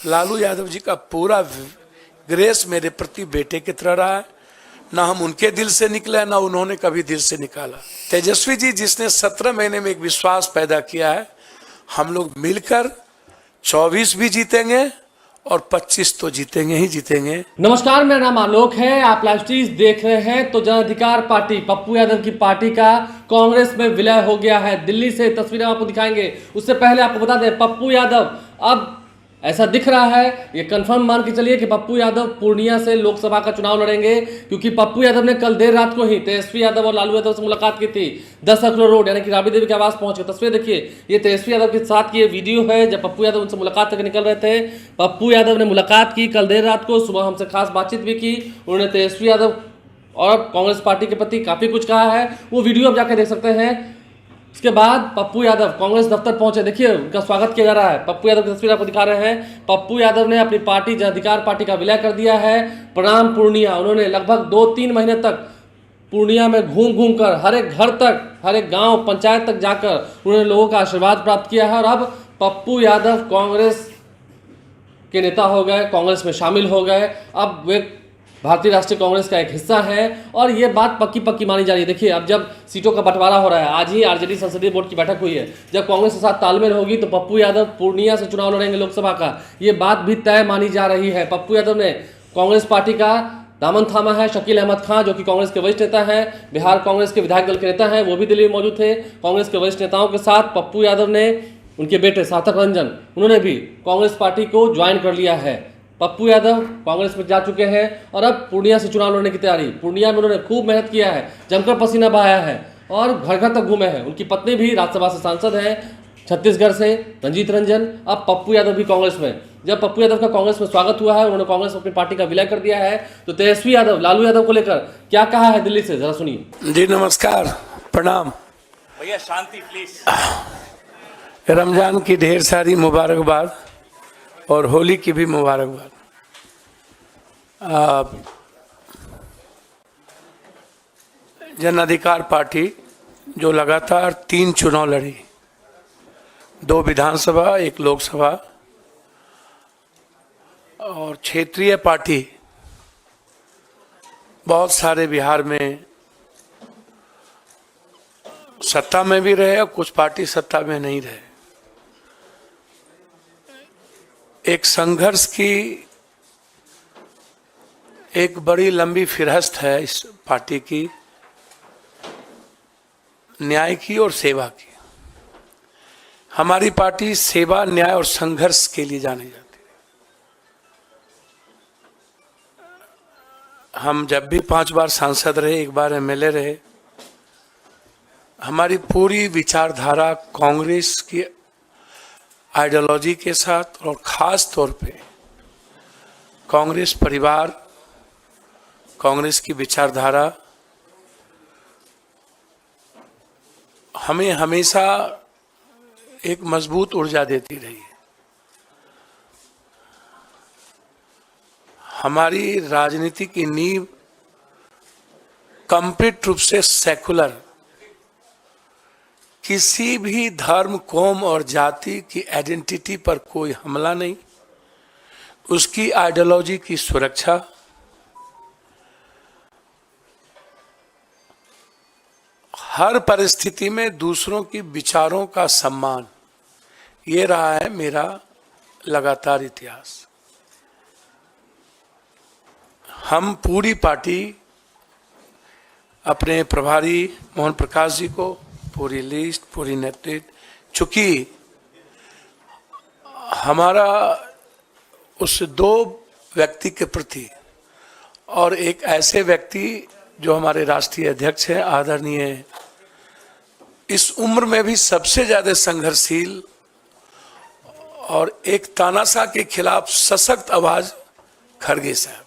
लालू यादव जी का पूरा ग्रेस मेरे प्रति बेटे की तरह रहा है। ना हम उनके दिल से निकले, ना उन्होंने कभी दिल से निकाला। तेजस्वी जी जिसने 17 महीने में एक विश्वास पैदा किया है, हम लोग मिलकर 24 भी जीतेंगे और 25 तो जीतेंगे ही जीतेंगे। नमस्कार, मेरा नाम आलोक है। आप लाइव स्ट्रीम देख रहे हैं। तो जन अधिकार पार्टी पप्पू यादव की पार्टी का कांग्रेस में विलय हो गया है। दिल्ली से तस्वीरें आपको दिखाएंगे। उससे पहले आपको बता दें, पप्पू यादव अब ऐसा दिख रहा है, ये कंफर्म मान के चलिए कि पप्पू यादव पूर्णिया से लोकसभा का चुनाव लड़ेंगे, क्योंकि पप्पू यादव ने कल देर रात को ही तेजस्वी यादव और लालू यादव से मुलाकात की थी। 10 अखरोट रोड यानी कि राबड़ी देवी के आवास पहुंचे। तस्वीर देखिए, ये तेजस्वी यादव के साथ की ये वीडियो है जब पप्पू यादव उनसे मुलाकात करके निकल रहे थे। पप्पू यादव ने मुलाकात की कल देर रात को, सुबह हमसे खास बातचीत भी की। उन्होंने तेजस्वी यादव और कांग्रेस पार्टी के प्रति काफी कुछ कहा है, वो वीडियो आप जाकर देख सकते हैं। इसके बाद पप्पू यादव कांग्रेस दफ्तर पहुंचे। देखिए, उनका स्वागत किया जा रहा है। पप्पू यादव की तस्वीर आपको दिखा रहे हैं। पप्पू यादव ने अपनी पार्टी जन अधिकार पार्टी का विलय कर दिया है। प्रणाम पूर्णिया। उन्होंने लगभग 2-3 महीने तक पूर्णिया में घूम घूम कर हर एक घर तक, हर एक गांव पंचायत तक जाकर उन्होंने लोगों का आशीर्वाद प्राप्त किया है। और अब पप्पू यादव कांग्रेस के नेता हो गए, कांग्रेस में शामिल हो गए। अब वे भारतीय राष्ट्रीय कांग्रेस का एक हिस्सा है और ये बात पक्की पक्की मानी जा रही है। देखिए, अब जब सीटों का बंटवारा हो रहा है, आज ही आरजेडी संसदीय बोर्ड की बैठक हुई है, जब कांग्रेस के साथ तालमेल होगी तो पप्पू यादव पूर्णिया से चुनाव लड़ेंगे लोकसभा का, ये बात भी तय मानी जा रही है। पप्पू यादव ने कांग्रेस पार्टी का दामन थामा है। शकील अहमद खान, जो कि कांग्रेस के वरिष्ठ नेता हैं, बिहार कांग्रेस के विधायक दल के नेता हैं, वो भी दिल्ली में मौजूद थे। कांग्रेस के वरिष्ठ नेताओं के साथ पप्पू यादव ने, उनके बेटे सार्थक रंजन, उन्होंने भी कांग्रेस पार्टी को ज्वाइन कर लिया है। पप्पू यादव कांग्रेस में जा चुके हैं और अब पूर्णिया से चुनाव लड़ने की तैयारी। पूर्णिया में उन्होंने खूब मेहनत किया है, जमकर पसीना बहाया है और घर घर तक घूमे हैं। उनकी पत्नी भी राज्यसभा से सांसद हैं छत्तीसगढ़ से, रंजीत रंजन। अब पप्पू यादव भी कांग्रेस में। जब पप्पू यादव का कांग्रेस में स्वागत हुआ है, उन्होंने कांग्रेस में अपनी पार्टी का विलय कर दिया है, तो तेजस्वी यादव लालू यादव को लेकर क्या कहा है दिल्ली से, जरा सुनिए। जी नमस्कार, प्रणाम भैया। शांति प्लीज। रमजान की ढेर सारी मुबारकबाद और होली की भी मुबारकबाद। जन अधिकार पार्टी जो लगातार 3 चुनाव लड़ी, 2 विधानसभा 1 लोकसभा, और क्षेत्रीय पार्टी बहुत सारे बिहार में सत्ता में भी रहे और कुछ पार्टी सत्ता में नहीं रहे। एक संघर्ष की एक बड़ी लंबी फिरहस्त है इस पार्टी की, न्याय की और सेवा की। हमारी पार्टी सेवा, न्याय और संघर्ष के लिए जानी जाती है। हम जब भी 5 बार सांसद रहे, 1 बार एमएलए रहे, हमारी पूरी विचारधारा कांग्रेस की आइडियोलॉजी के साथ और खास तौर पे कांग्रेस परिवार, कांग्रेस की विचारधारा हमें हमेशा एक मजबूत ऊर्जा देती रही है। हमारी राजनीति की नींव कंप्लीट रूप से सेकुलर, किसी भी धर्म, कौम और जाति की आइडेंटिटी पर कोई हमला नहीं, उसकी आइडियोलॉजी की सुरक्षा, हर परिस्थिति में दूसरों की विचारों का सम्मान, ये रहा है मेरा लगातार इतिहास। हम पूरी पार्टी अपने प्रभारी मोहन प्रकाश जी को पूरी लिस्ट, पूरी नेतृत्व, चूंकि हमारा उस 2 व्यक्ति के प्रति और एक ऐसे व्यक्ति जो हमारे राष्ट्रीय अध्यक्ष हैं, आदरणीय, इस उम्र में भी सबसे ज्यादा संघर्षशील और एक तानाशाह के खिलाफ सशक्त आवाज खड़गे साहब।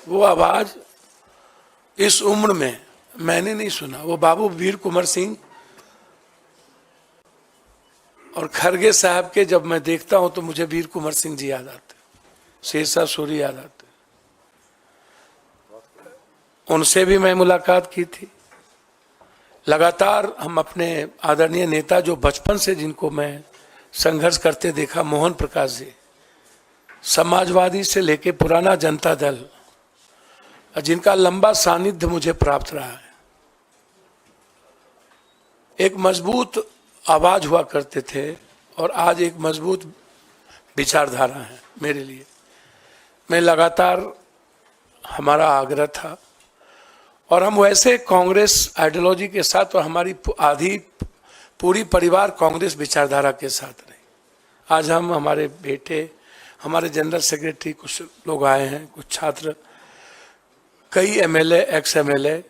वो आवाज इस उम्र में मैंने नहीं सुना। वो बाबू वीर कुंवर सिंह और खड़गे साहब के जब मैं देखता हूं तो मुझे वीर कुंवर सिंह जी याद आते, शेरशाह सूरी याद आते। उनसे भी मैं मुलाकात की थी। लगातार हम अपने आदरणीय नेता जो बचपन से, जिनको मैं संघर्ष करते देखा, मोहन प्रकाश जी, समाजवादी से लेके पुराना जनता दल, जिनका लंबा सानिध्य मुझे प्राप्त रहा है। एक मजबूत आवाज हुआ करते थे और आज एक मजबूत विचारधारा है मेरे लिए। मैं लगातार, हमारा आग्रह था और हम वैसे कांग्रेस आइडियोलॉजी के साथ और हमारी आधी पूरी परिवार कांग्रेस विचारधारा के साथ रहे। आज हम, हमारे बेटे, हमारे जनरल सेक्रेटरी, कुछ लोग आए हैं, कुछ छात्र, कई MLA, ex MLA,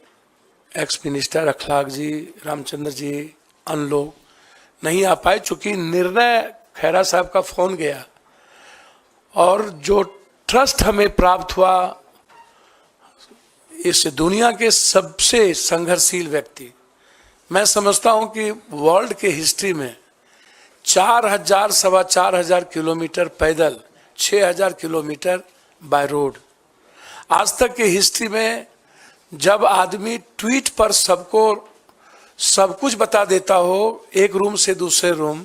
ex minister अखलाक जी, रामचंद्र जी, अन्य लोग नहीं आ पाए चूंकि निर्णय खैरा साहब का फोन गया और जो ट्रस्ट हमें प्राप्त हुआ इस दुनिया के सबसे संघर्षशील व्यक्ति, मैं समझता हूं कि वर्ल्ड के हिस्ट्री में 4,000 सवा 4,000 किलोमीटर पैदल, 6,000 किलोमीटर बाय रोड, आज तक के हिस्ट्री में जब आदमी ट्वीट पर सबको सब कुछ बता देता हो, एक रूम से दूसरे रूम,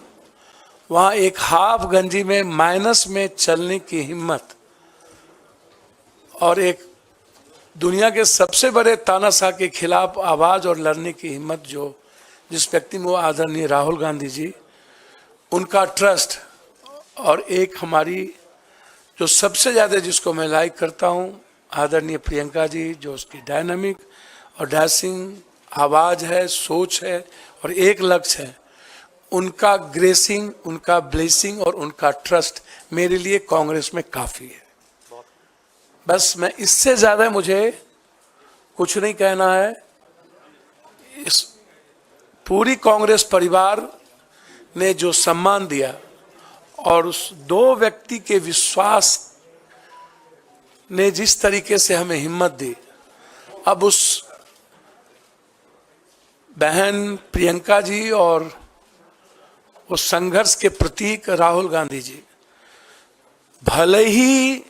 वहां एक हाफ गंजी में माइनस में चलने की हिम्मत और एक दुनिया के सबसे बड़े तानाशाह के खिलाफ आवाज और लड़ने की हिम्मत जो जिस व्यक्ति में, वो आदरणीय राहुल गांधी जी, उनका ट्रस्ट और एक हमारी जो सबसे ज्यादा जिसको मैं लाइक करता हूं, आदरणीय प्रियंका जी, जो उसकी डायनामिक और डैशिंग आवाज है, सोच है और एक लक्ष्य है, उनका ग्रेसिंग, उनका ब्लेसिंग और उनका ट्रस्ट मेरे लिए कांग्रेस में काफी है। बस मैं इससे ज्यादा मुझे कुछ नहीं कहना है। इस पूरी कांग्रेस परिवार ने जो सम्मान दिया और उस दो व्यक्ति के विश्वास ने जिस तरीके से हमें हिम्मत दी, अब उस बहन प्रियंका जी और उस संघर्ष के प्रतीक राहुल गांधी जी, भले ही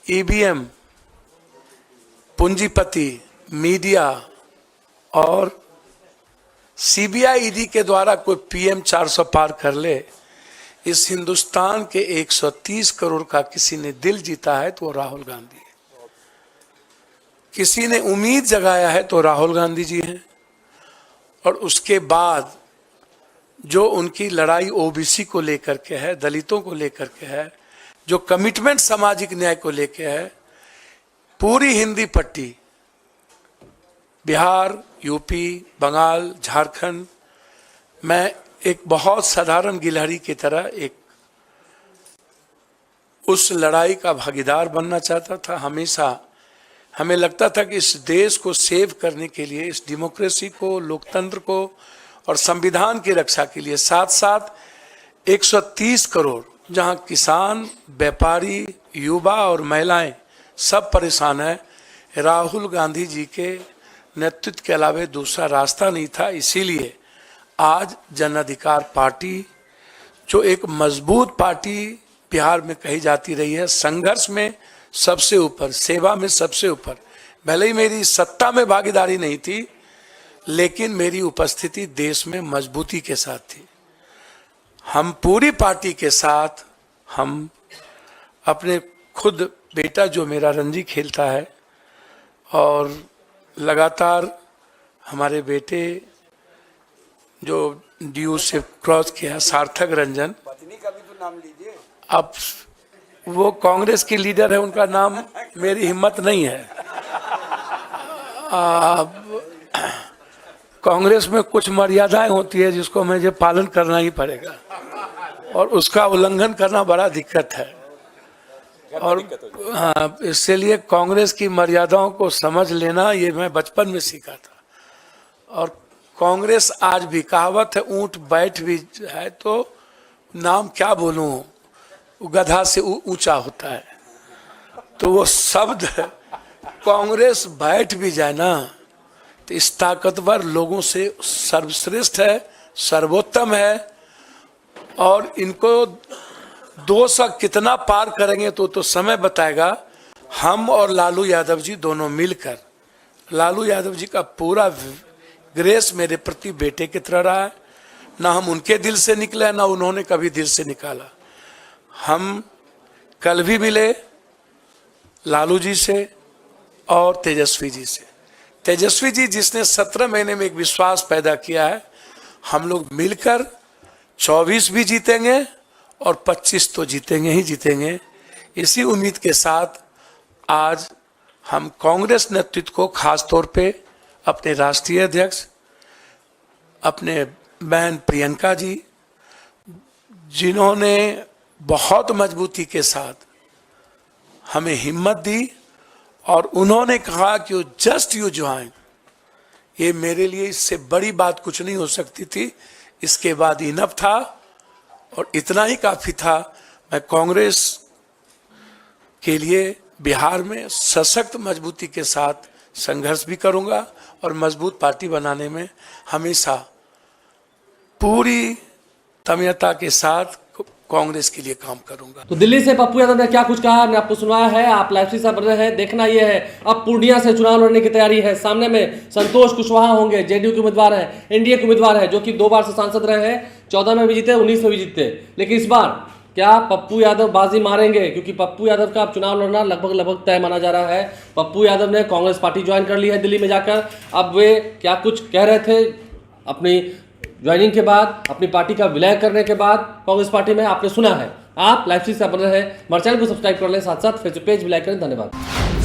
ईवीएम, पूंजीपति, मीडिया और सीबीआई ईडी के द्वारा कोई पीएम 400 पार कर ले, इस हिंदुस्तान के 130 करोड़ का किसी ने दिल जीता है तो वो राहुल गांधी है। किसी ने उम्मीद जगाया है तो राहुल गांधी जी हैं। और उसके बाद जो उनकी लड़ाई ओबीसी को लेकर के है, दलितों को लेकर के है, जो कमिटमेंट सामाजिक न्याय को लेकर है, पूरी हिंदी पट्टी, बिहार, यूपी, बंगाल, झारखंड, मैं एक बहुत साधारण गिलहरी की तरह एक उस लड़ाई का भागीदार बनना चाहता था। हमेशा हमें लगता था कि इस देश को सेव करने के लिए, इस डेमोक्रेसी को, लोकतंत्र को और संविधान की रक्षा के लिए, साथ साथ 130 करोड़ जहां किसान, व्यापारी, युवा और महिलाएं सब परेशान है, राहुल गांधी जी के नेतृत्व के अलावा दूसरा रास्ता नहीं था। इसीलिए आज जन अधिकार पार्टी, जो एक मजबूत पार्टी बिहार में कही जाती रही है, संघर्ष में सबसे ऊपर, सेवा में सबसे ऊपर, भले ही मेरी सत्ता में भागीदारी नहीं थी, लेकिन मेरी उपस्थिति देश में मजबूती के साथ थी। हम पूरी पार्टी के साथ, हम अपने खुद बेटा जो मेरा रणजी खेलता है और लगातार हमारे बेटे जो ड्यू से क्रॉस किया, सार्थक रंजन, पत्नी का भी तो नाम लीजिए। अब वो कांग्रेस की लीडर है, उनका नाम मेरी हिम्मत नहीं है। कांग्रेस में कुछ मर्यादाएं होती है जिसको मुझे पालन करना ही पड़ेगा और उसका उल्लंघन करना बड़ा दिक्कत है। और हाँ, इसलिए कांग्रेस की मर्यादाओं को समझ लेना ये मैं बचपन में सीखा था। और कांग्रेस आज भी, कहावत है, ऊंट बैठ भी है तो नाम क्या बोलूं, गधा से ऊंचा होता है, तो वो शब्द कांग्रेस बैठ भी जाए ना तो इस ताकतवर लोगों से सर्वश्रेष्ठ है, सर्वोत्तम है। और इनको 200 कितना पार करेंगे तो समय बताएगा। हम और लालू यादव जी दोनों मिलकर, लालू यादव जी का पूरा ग्रेस मेरे प्रति बेटे की तरह रहा है। ना हम उनके दिल से निकले, ना उन्होंने कभी दिल से निकाला। हम कल भी मिले लालू जी से और तेजस्वी जी से। तेजस्वी जी जिसने 17 महीने में एक विश्वास पैदा किया है, हम लोग मिलकर 24 भी जीतेंगे और 25 तो जीतेंगे ही जीतेंगे। इसी उम्मीद के साथ आज हम कांग्रेस नेतृत्व को, खास तौर पे अपने राष्ट्रीय अध्यक्ष, अपने बहन प्रियंका जी, जिन्होंने बहुत मजबूती के साथ हमें हिम्मत दी और उन्होंने कहा कि वो जस्ट यू ज्वाइन, ये मेरे लिए इससे बड़ी बात कुछ नहीं हो सकती थी। इसके बाद इनफ था और इतना ही काफी था। मैं कांग्रेस के लिए बिहार में सशक्त मजबूती के साथ संघर्ष भी करूंगा और मजबूत पार्टी बनाने में हमेशा पूरी तन्मयता के साथ कांग्रेस के लिए काम करूंगा। तो दिल्ली से पप्पू यादव ने क्या कुछ कहा हमने आपको सुनाया है। आप लाइव से बन रहे हैं, देखना यह है अब पूर्णिया से चुनाव लड़ने की तैयारी है। सामने में संतोष कुशवाहा होंगे, जेडीयू के उम्मीदवार है, एनडीए के उम्मीदवार है, जो कि 2 बार से सांसद रहे हैं। 14 में भी जीते, 19 में भी जीते। लेकिन इस बार क्या पप्पू यादव बाजी मारेंगे? क्योंकि पप्पू यादव का अब चुनाव लड़ना लगभग तय माना जा रहा है। पप्पू यादव ने कांग्रेस पार्टी ज्वाइन कर ली है दिल्ली में जाकर। अब वे क्या कुछ कह रहे थे अपनी ज्वाइनिंग के बाद, अपनी पार्टी का विलय करने के बाद कांग्रेस पार्टी में, आपने सुना है। आप लाइव से बन रहे हैं, हमारे चैनल को सब्सक्राइब कर लें, साथ साथ फेसबुक पेज भी लाइक करें। धन्यवाद।